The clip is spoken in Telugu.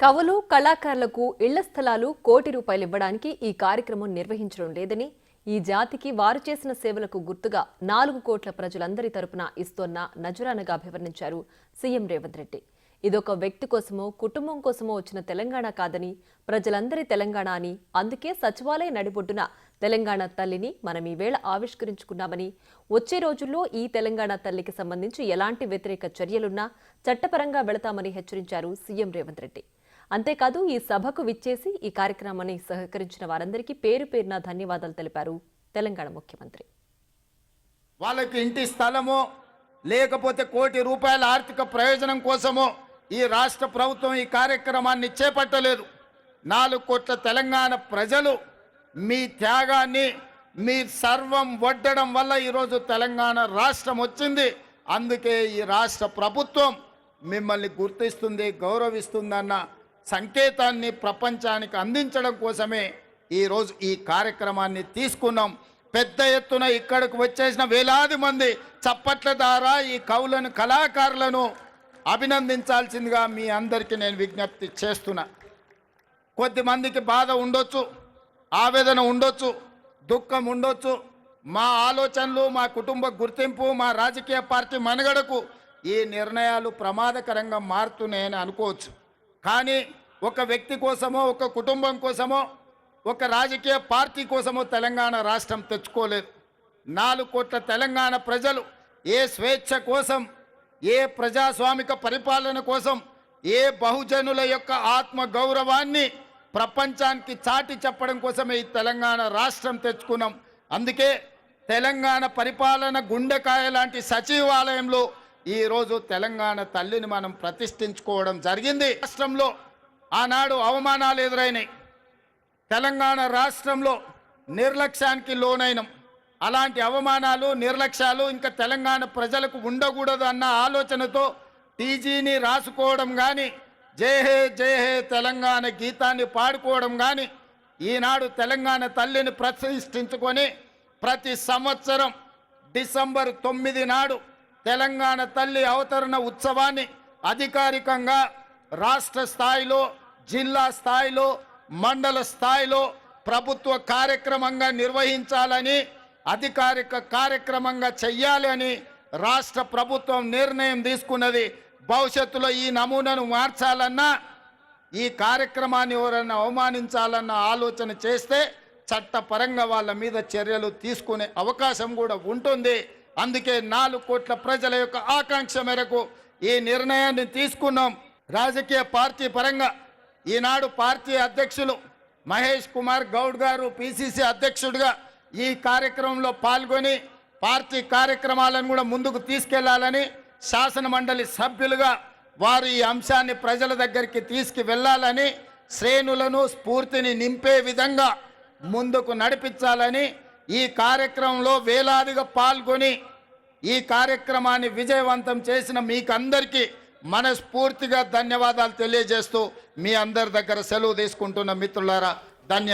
కవులు కళాకారులకు ఇళ్ల స్థలాలు కోటి రూపాయలు ఇవ్వడానికి ఈ కార్యక్రమం నిర్వహించడం లేదని, ఈ జాతికి వారు చేసిన సేవలకు గుర్తుగా 4 కోట్ల ప్రజలందరి తరపున ఇస్తోన్న నజరానగా అభివర్ణించారు సీఎం రేవంత్ రెడ్డి. ఇదొక వ్యక్తి కోసమో కుటుంబం కోసమో వచ్చిన తెలంగాణ కాదని, ప్రజలందరి తెలంగాణ అని, అందుకే సచివాలయ నడిబొడ్డున తెలంగాణ తల్లిని మనం ఈవేళ ఆవిష్కరించుకున్నామని, వచ్చే రోజుల్లో ఈ తెలంగాణ తల్లికి సంబంధించి ఎలాంటి వ్యతిరేక చర్యలున్నా చట్టపరంగా వెళతామని హెచ్చరించారు సీఎం రేవంత్ రెడ్డి. అంతేకాదు ఈ సభకు విచ్చేసి ఈ కార్యక్రమాన్ని సహకరించిన వారందరికీ పేరు పేరున ధన్యవాదాలు తెలిపారు తెలంగాణ ముఖ్యమంత్రి. వాళ్ళకి ఇంటి స్థలమో లేకపోతే కోటి రూపాయల ఆర్థిక ప్రయోజనం కోసమో ఈ రాష్ట్ర ప్రభుత్వం ఈ కార్యక్రమాన్ని చేపట్టలేదు. 4 కోట్ల తెలంగాణ ప్రజలు మీ త్యాగాన్ని, మీ సర్వం వడ్డడం వల్ల ఈరోజు తెలంగాణ రాష్ట్రం వచ్చింది. అందుకే ఈ రాష్ట్ర ప్రభుత్వం మిమ్మల్ని గుర్తిస్తుంది, గౌరవిస్తుందన్న సంకేతాన్ని ప్రపంచానికి అందించడం కోసమే ఈరోజు ఈ కార్యక్రమాన్ని తీసుకున్నాం. పెద్ద ఎత్తున ఇక్కడికి వచ్చేసిన వేలాది మంది చప్పట్ల ద్వారా ఈ కవులను, కళాకారులను అభినందించాల్సిందిగా మీ అందరికీ నేను విజ్ఞప్తి చేస్తున్నా. కొద్దిమందికి బాధ ఉండొచ్చు, ఆవేదన ఉండొచ్చు, దుఃఖం ఉండొచ్చు. మా ఆలోచనలు, మా కుటుంబ గుర్తింపు, మా రాజకీయ పార్టీ మనుగడకు ఈ నిర్ణయాలు ప్రమాదకరంగా మారుతున్నాయని అనుకోవచ్చు. కానీ ఒక వ్యక్తి కోసమో, ఒక కుటుంబం కోసమో, ఒక రాజకీయ పార్టీ కోసమో తెలంగాణ రాష్ట్రం తెచ్చుకోలేదు. 4 కోట్ల తెలంగాణ ప్రజలు ఏ స్వేచ్ఛ కోసం, ఏ ప్రజాస్వామిక పరిపాలన కోసం, ఏ బహుజనుల యొక్క ఆత్మ గౌరవాన్ని ప్రపంచానికి చాటి చెప్పడం కోసమే ఈ తెలంగాణ రాష్ట్రం తెచ్చుకున్నాం. అందుకే తెలంగాణ పరిపాలన గుండెకాయ లాంటి సచివాలయంలో ఈరోజు తెలంగాణ తల్లిని మనం ప్రతిష్ఠించుకోవడం జరిగింది. రాష్ట్రంలో ఆనాడు అవమానాలు ఎదురైనాయి. తెలంగాణ రాష్ట్రంలో నిర్లక్ష్యానికి లోనైనం. అలాంటి అవమానాలు, నిర్లక్ష్యాలు ఇంకా తెలంగాణ ప్రజలకు ఉండకూడదు అన్న ఆలోచనతో టీజీని రాసుకోవడం కానీ, జై హే జై హే తెలంగాణ గీతాన్ని పాడుకోవడం కానీ, ఈనాడు తెలంగాణ తల్లిని ప్రతిష్ఠించుకొని ప్రతి సంవత్సరం డిసెంబర్ 9 నాడు తెలంగాణ తల్లి అవతరణ ఉత్సవాన్ని అధికారికంగా రాష్ట్ర స్థాయిలో, జిల్లా స్థాయిలో, మండల స్థాయిలో ప్రభుత్వ కార్యక్రమంగా నిర్వహించాలని, అధికారిక కార్యక్రమంగా చెయ్యాలి అని రాష్ట్ర ప్రభుత్వం నిర్ణయం తీసుకున్నది. భవిష్యత్తులో ఈ నమూనాను మార్చాలన్నా, ఈ కార్యక్రమాన్ని ఎవరన్నా అవమానించాలన్న ఆలోచన చేస్తే చట్టపరంగా వాళ్ళ మీద చర్యలు తీసుకునే అవకాశం కూడా ఉంటుంది. అందుకే 4 కోట్ల ప్రజల యొక్క ఆకాంక్ష మేరకు ఈ నిర్ణయాన్ని తీసుకున్నాం. రాజకీయ పార్టీ పరంగా ఈనాడు పార్టీ అధ్యక్షులు మహేష్ కుమార్ గౌడ్ గారు పిసిసి అధ్యక్షుడిగా ఈ కార్యక్రమంలో పాల్గొని పార్టీ కార్యక్రమాలను కూడా ముందుకు తీసుకెళ్లాలని, శాసన మండలి సభ్యులుగా వారు ఈ అంశాన్ని ప్రజల దగ్గరికి తీసుకువెళ్లాలని, శ్రేణులను స్ఫూర్తిని నింపే విధంగా ముందుకు నడిపించాలని, ఈ కార్యక్రమంలో వేలాదిగా పాల్గొని ఈ కార్యక్రమాన్ని విజయవంతం చేసిన మీకందరికీ మనస్ఫూర్తిగా ధన్యవాదాలు తెలియజేస్తూ మీ అందరి దగ్గర సెలవు తీసుకుంటున్న మిత్రులారా, ధన్యవాదాలు.